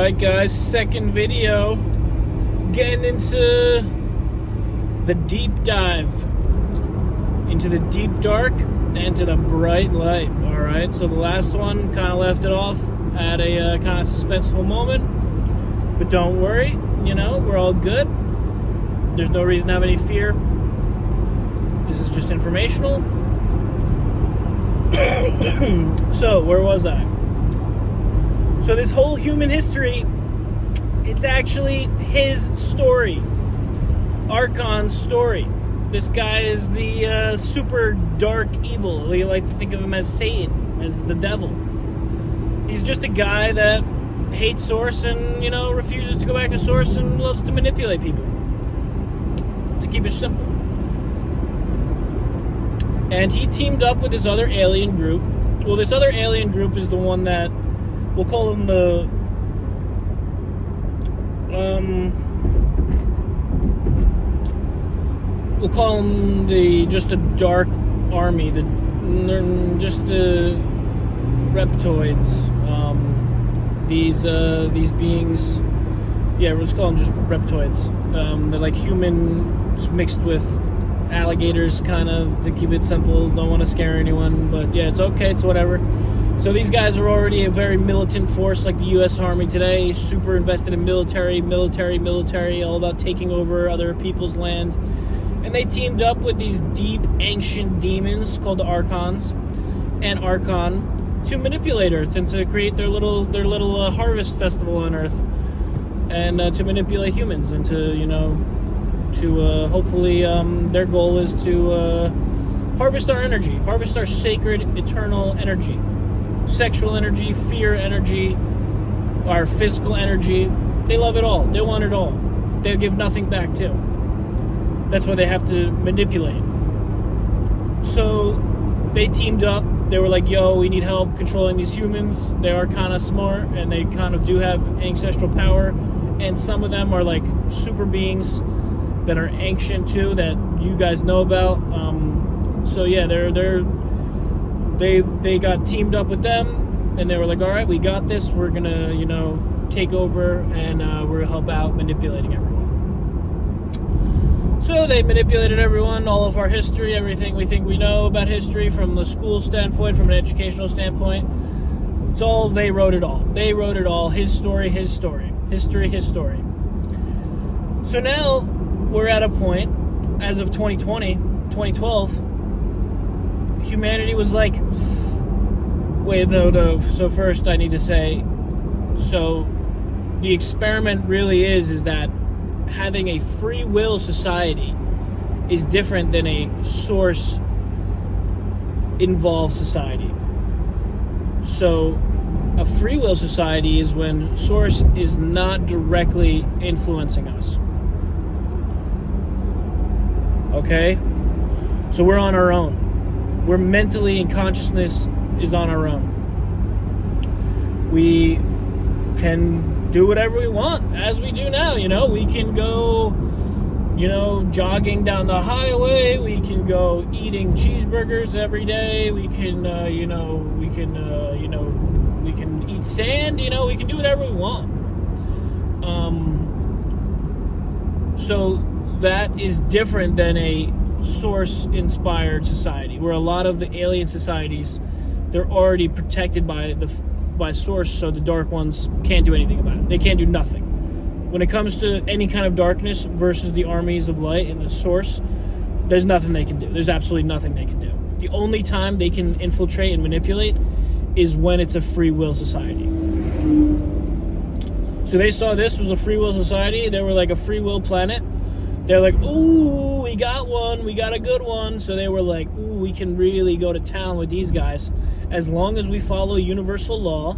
Alright guys, second video, getting into the deep dive, into the deep dark and to the bright light. Alright, so the last one kind of left it off at a kind of suspenseful moment, but don't worry, we're all good. There's no reason to have any fear. This is just informational. So, where was I? So this whole human history, it's actually his story. Archon's story. This guy is the super dark evil. We like to think of him as Satan, as the devil. He's just a guy that hates Source and, refuses to go back to Source and loves to manipulate people. To keep it simple. And he teamed up with this other alien group. Well, this other alien group is the one that we'll call them just the Dark Army, the reptoids. These beings, let's call them just reptoids. They're like humans mixed with alligators, kind of, to keep it simple. Don't want to scare anyone, but yeah, it's okay, it's whatever. So these guys are already a very militant force, like the U.S. Army today, super invested in military, all about taking over other people's land. And they teamed up with these deep, ancient demons called the Archons and Archon to manipulate Earth and to create their little harvest festival on Earth, and to manipulate humans and to hopefully their goal is to harvest our energy, harvest our sacred, eternal energy. Sexual energy, fear energy, our physical energy. They love it all. They want it all. They'll give nothing back too. That's why they have to manipulate. So they teamed up. They were like, yo, we need help controlling these humans. They are kind of smart and they kind of do have ancestral power. And some of them are like super beings that are ancient too, that you guys know about. So yeah, they got teamed up with them, and they were like, all right, we got this. We're gonna, take over, and we're gonna help out manipulating everyone. So they manipulated everyone, all of our history, everything we think we know about history from the school standpoint, from an educational standpoint. It's all, they wrote it all. They wrote it all. His story, his story. History, his story. So now we're at a point, as of 2012, humanity was like, wait, no. So first I need to say, so the experiment really is that having a free will society is different than a source involved society. So a free will society is when source is not directly influencing us. Okay? So we're on our own. We're mentally, and consciousness is on our own. We can do whatever we want, as we do now. We can go, jogging down the highway. We can go eating cheeseburgers every day. We can, we can eat sand. We can do whatever we want. So that is different than a source-inspired society, where a lot of the alien societies, they're already protected by source, so the dark ones can't do anything about it. They can't do nothing. When it comes to any kind of darkness versus the armies of light and the source, there's nothing they can do. There's absolutely nothing they can do. The only time they can infiltrate and manipulate is when it's a free will society. So they saw this was a free will society. They were like a free will planet. They're like, ooh, we got one. We got a good one. So they were like, ooh, we can really go to town with these guys. As long as we follow universal law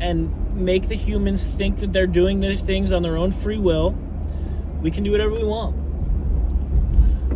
and make the humans think that they're doing their things on their own free will, we can do whatever we want.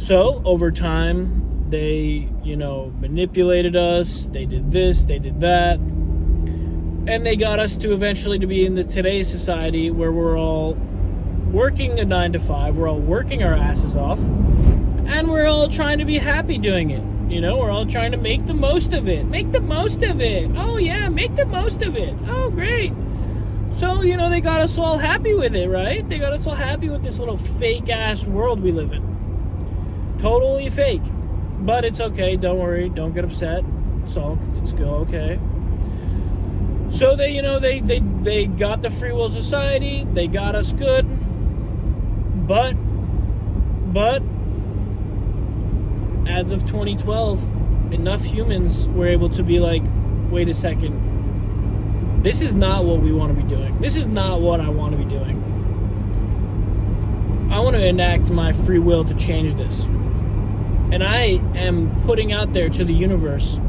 So over time, they, manipulated us. They did this, they did that. And they got us to eventually to be in today's society where we're all working a 9 to 5, we're all working our asses off, and we're all trying to be happy doing it. We're all trying to make the most of it. Make the most of it. Oh yeah, make the most of it. Oh great. So, they got us all happy with it, right? They got us all happy with this little fake-ass world we live in. Totally fake. But it's okay. Don't worry. Don't get upset. It's go okay. So they got the free will society. They got us good. But as of 2012, enough humans were able to be like, wait a second. This is not what we want to be doing. This is not what I want to be doing. I want to enact my free will to change this. And I am putting out there to the universe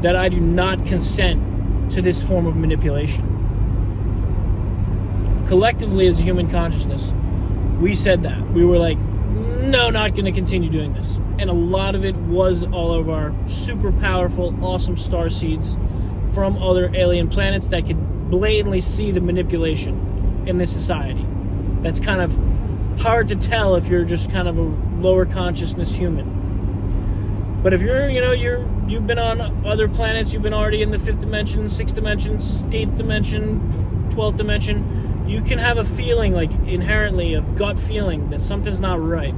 that I do not consent to this form of manipulation. Collectively, as a human consciousness, we said that. We were like, no, not going to continue doing this. And a lot of it was all of our super powerful, awesome star seeds from other alien planets that could blatantly see the manipulation in this society. That's kind of hard to tell if you're just kind of a lower consciousness human. But if you've been on other planets, you've been already in the 5th dimension, 6th dimension, 8th dimension, 12th dimension, you can have a feeling, like inherently a gut feeling that something's not right.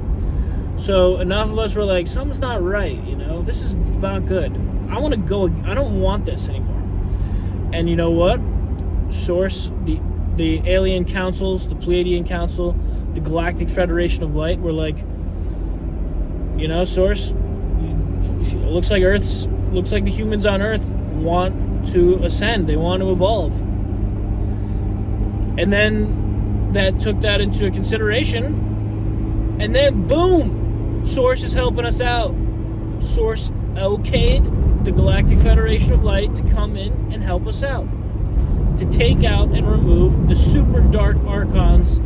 So enough of us were like, something's not right, this is not good. I want to go, I don't want this anymore. And you know what? Source, the alien councils, the Pleiadian Council, the Galactic Federation of Light were like, Source, it looks like the humans on Earth want to ascend. They want to evolve. And then that took that into consideration. And then, boom! Source is helping us out. Source okayed the Galactic Federation of Light to come in and help us out. To take out and remove the super dark archons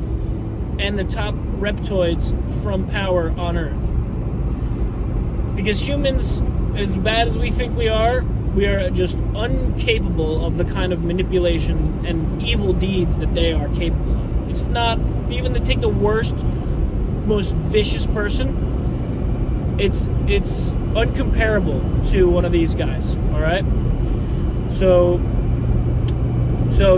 and the top reptoids from power on Earth. Because humans, as bad as we think we are just incapable of the kind of manipulation and evil deeds that they are capable of. It's not, even to take the worst, most vicious person, it's uncomparable to one of these guys, alright? So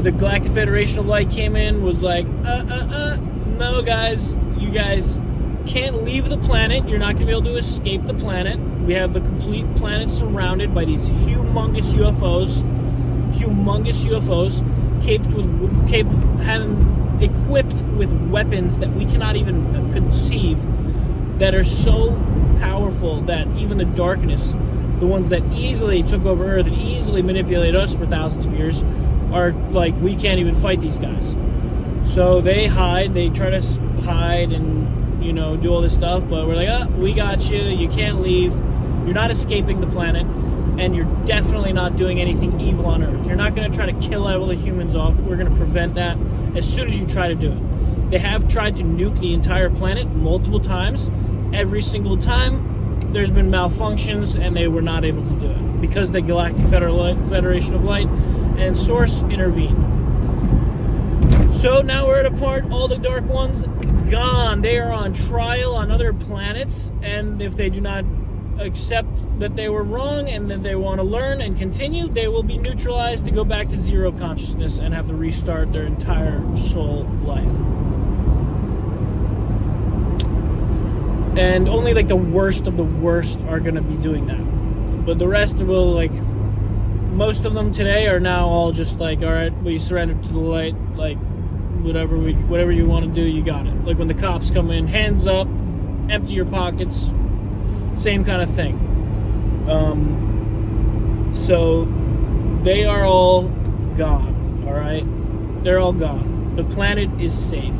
the Galactic Federation of Light came in, was like, no guys, you guys can't leave the planet, you're not going to be able to escape the planet. We have the complete planet surrounded by these humongous UFOs, equipped with weapons that we cannot even conceive, that are so powerful that even the darkness, the ones that easily took over Earth and easily manipulated us for thousands of years, are like, we can't even fight these guys. So they try to hide and, do all this stuff, but we're like, we got you, you can't leave, you're not escaping the planet, and you're definitely not doing anything evil on Earth. You're not going to try to kill all the humans off. We're going to prevent that as soon as you try to do it. They have tried to nuke the entire planet multiple times. Every single time, there's been malfunctions, and they were not able to do it because the Galactic Federation of Light and Source intervened. So now we're at a part, all the Dark Ones gone. They are on trial on other planets, and if they do not accept that they were wrong and that they want to learn and continue, they will be neutralized to go back to zero consciousness and have to restart their entire soul life. And only like the worst of the worst are going to be doing that. But the rest will, like, most of them today are now all just like, all right, we surrendered to the light, like, whatever you want to do, you got it. Like when the cops come in, hands up, empty your pockets, same kind of thing. So they are all gone, all right? They're all gone. The planet is safe.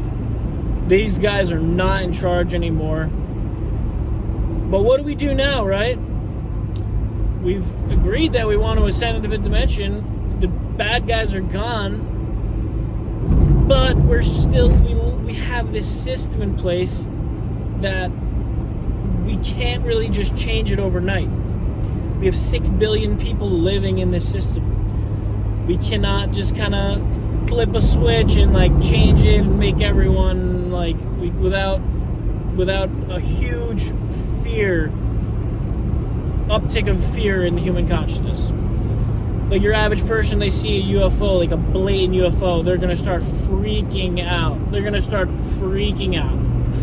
These guys are not in charge anymore. But what do we do now, right? We've agreed that we want to ascend to the 5th dimension. The bad guys are gone. But we have this system in place that we can't really just change it overnight. We have 6 billion people living in this system. We cannot just kind of flip a switch and like change it and make everyone like without a huge uptick of fear in the human consciousness. Like your average person, they see a UFO, like a blatant UFO, they're going to start freaking out.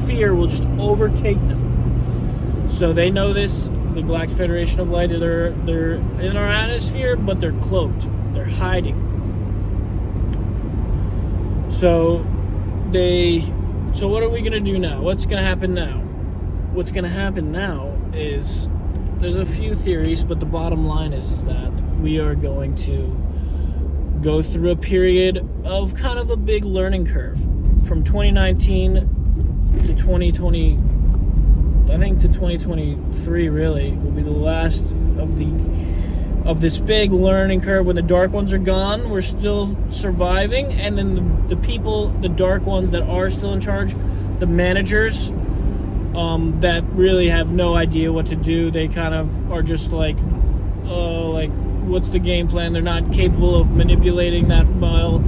Fear will just overtake them. So they know this. The Galactic Federation of Light, they're in our atmosphere, but they're cloaked. They're hiding. So what are we going to do now? What's going to happen now? What's going to happen now is there's a few theories, but the bottom line is that we are going to go through a period of kind of a big learning curve from 2019 to 2020. I think to 2023 really will be the last of this big learning curve. When the dark ones are gone, we're still surviving, and then the people, the dark ones that are still in charge, the managers, that really have no idea what to do. They kind of are just like, what's the game plan? They're not capable of manipulating that well.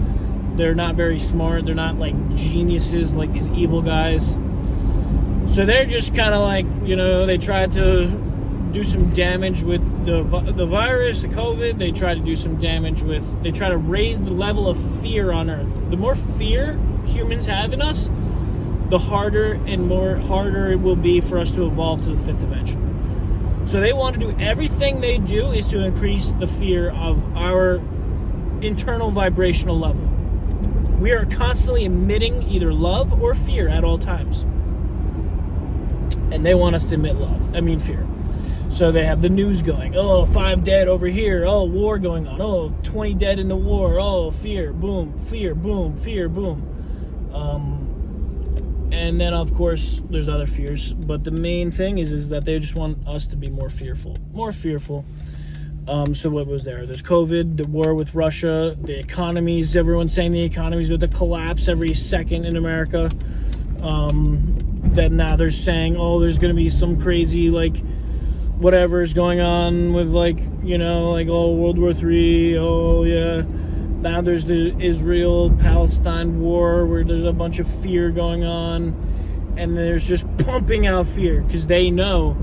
They're not very smart. They're not like geniuses like these evil guys. So they're just kind of like, they tried to do some damage with the virus, the COVID. They try to do some damage they try to raise the level of fear on Earth. The more fear humans have in us, the harder it will be for us to evolve to the fifth dimension. So they want to do everything they do is to increase the fear of our internal vibrational level. We are constantly emitting either love or fear at all times. And they want us to emit fear. So they have the news going. 5 dead over here. War going on. 20 dead in the war. Fear, boom, fear, boom, fear, boom. And then, of course, there's other fears. But the main thing is that they just want us to be more fearful. So what was there? There's COVID, the war with Russia, the economies. Everyone's saying the economies with a collapse every second in America. That now they're saying, there's going to be some crazy, whatever is going on with, World War III. Yeah. Now there's the Israel-Palestine war where there's a bunch of fear going on, and there's just pumping out fear because they know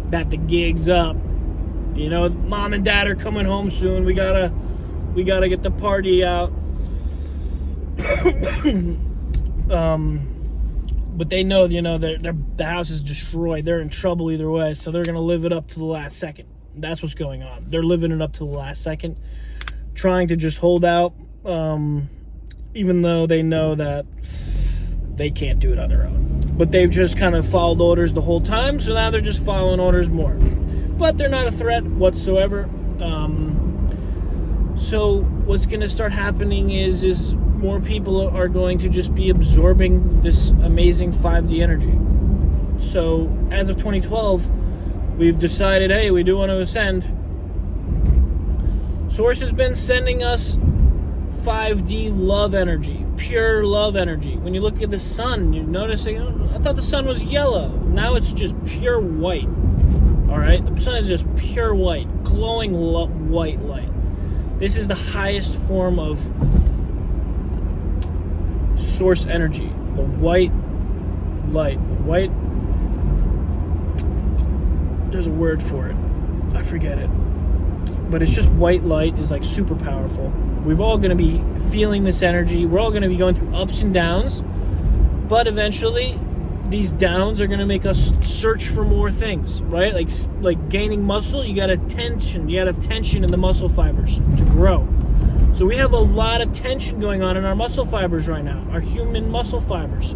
that the gig's up. Mom and dad are coming home soon. We gotta get the party out. But they know, the house is destroyed. They're in trouble either way, so they're gonna live it up to the last second. That's what's going on. They're living it up to the last second, trying to just hold out, even though they know that they can't do it on their own. But they've just kind of followed orders the whole time, so now they're just following orders more. But they're not a threat whatsoever. So what's going to start happening is more people are going to just be absorbing this amazing 5D energy. So as of 2012, we've decided, hey, we do want to ascend. Source has been sending us 5D love energy, pure love energy. When you look at the sun, you're noticing, I thought the sun was yellow. Now it's just pure white. All right? The sun is just pure white, glowing white light. This is the highest form of source energy, the white light. White, there's a word for it. I forget it. But it's just white light is super powerful. We're all going to be feeling this energy. We're all going to be going through ups and downs. But eventually, these downs are going to make us search for more things, right? Like gaining muscle, you got to have tension in the muscle fibers to grow. So we have a lot of tension going on in our muscle fibers right now, our human muscle fibers.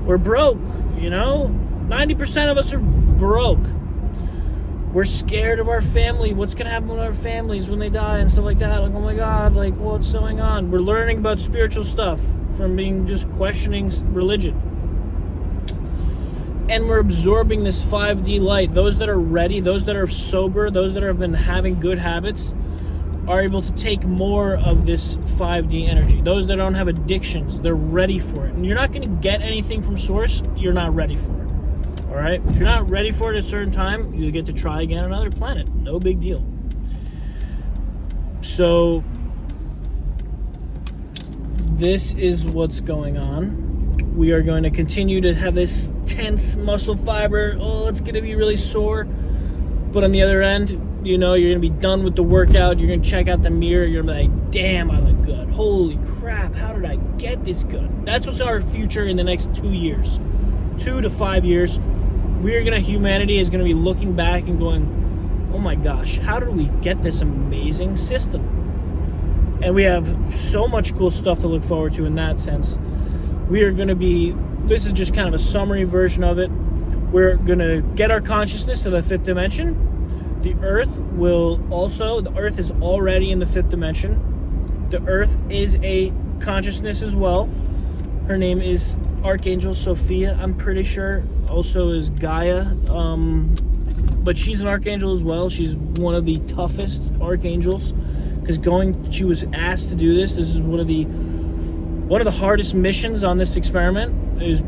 We're broke, 90% of us are broke. We're scared of our family. What's going to happen with our families when they die and stuff like that? Oh my God, what's going on? We're learning about spiritual stuff from being just questioning religion. And we're absorbing this 5D light. Those that are ready, those that are sober, those that have been having good habits are able to take more of this 5D energy. Those that don't have addictions, they're ready for it. And you're not going to get anything from Source, you're not ready for it. All right? If you're not ready for it at a certain time, you get to try again on another planet. No big deal. So, this is what's going on. We are going to continue to have this tense muscle fiber. It's going to be really sore. But on the other end, you know, you're going to be done with the workout. You're going to check out the mirror. You're going to be like, damn, I look good. Holy crap, how did I get this good? That's what's our future in the next 2 years. 2 to 5 years. Humanity is going to be looking back and going, oh my gosh, how did we get this amazing system? And we have so much cool stuff to look forward to in that sense. We are going to be, this is just kind of a summary version of it. We're going to get our consciousness to the 5th dimension. The Earth is already in the 5th dimension. The Earth is a consciousness as well. Her name is Archangel Sophia, I'm pretty sure. Also is Gaia. But she's an archangel as well. She's one of the toughest archangels. Because she was asked to do this. This is one of the hardest missions on this experiment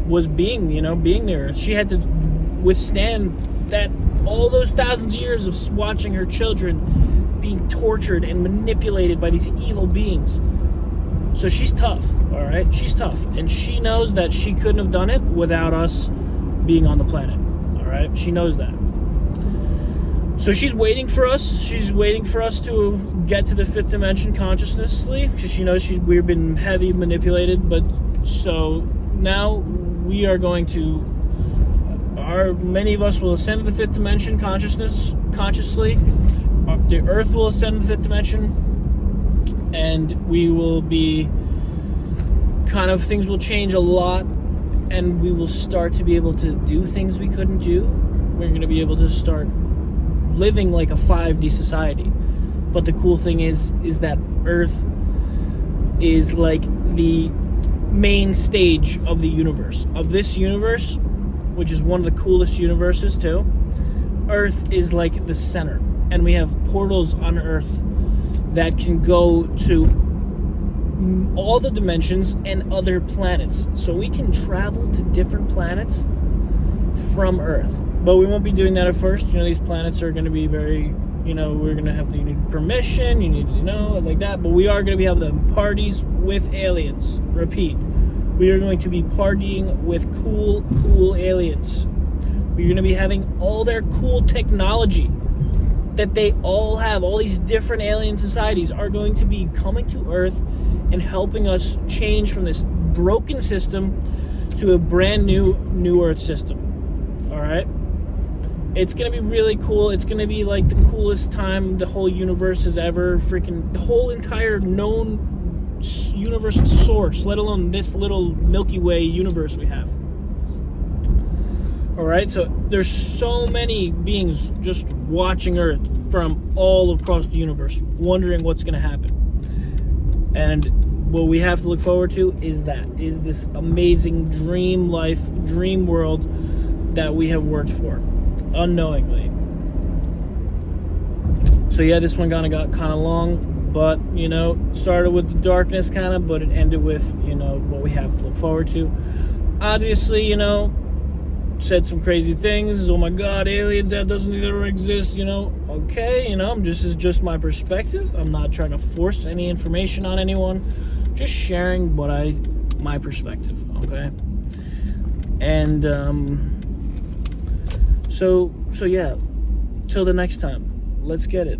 was being there. She had to withstand that all those thousands of years of watching her children being tortured and manipulated by these evil beings. So she's tough, all right? She's tough. And she knows that she couldn't have done it without us being on the planet, all right? She knows that. So she's waiting for us. She's waiting for us to get to the 5th dimension consciously, because she knows we've been heavy manipulated. But so now we are going to, many of us will ascend to the 5th dimension consciously. The Earth will ascend to the 5th dimension, and we will be things will change a lot, and we will start to be able to do things we couldn't do. We're going to be able to start living like a 5D society. But the cool thing is that Earth is like the main stage of the universe. Of this universe, which is one of the coolest universes too, Earth is like the center. And we have portals on Earth that can go to all the dimensions and other planets. So we can travel to different planets from Earth. But we won't be doing that at first. These planets are going to be very, we're going to have to, you need permission, you need, like that. But we are going to be having parties with aliens. Repeat. We are going to be partying with cool aliens. We're going to be having all their cool technology that they all have. All these different alien societies are going to be coming to Earth and helping us change from this broken system to a brand new Earth system. All right? It's going to be really cool. It's going to be like the coolest time the whole universe has ever the whole entire known universe source, let alone this little Milky Way universe we have. All right, so there's so many beings just watching Earth from all across the universe, wondering what's going to happen. And what we have to look forward to is this amazing dream life, dream world that we have worked for, unknowingly. So yeah, this one got kind of long. But, started with the darkness but it ended with, what we have to look forward to. Obviously, said some crazy things. Oh my God, aliens, that doesn't ever exist, Okay, this is just my perspective. I'm not trying to force any information on anyone. Just sharing my perspective, okay? And, so yeah, till the next time, let's get it.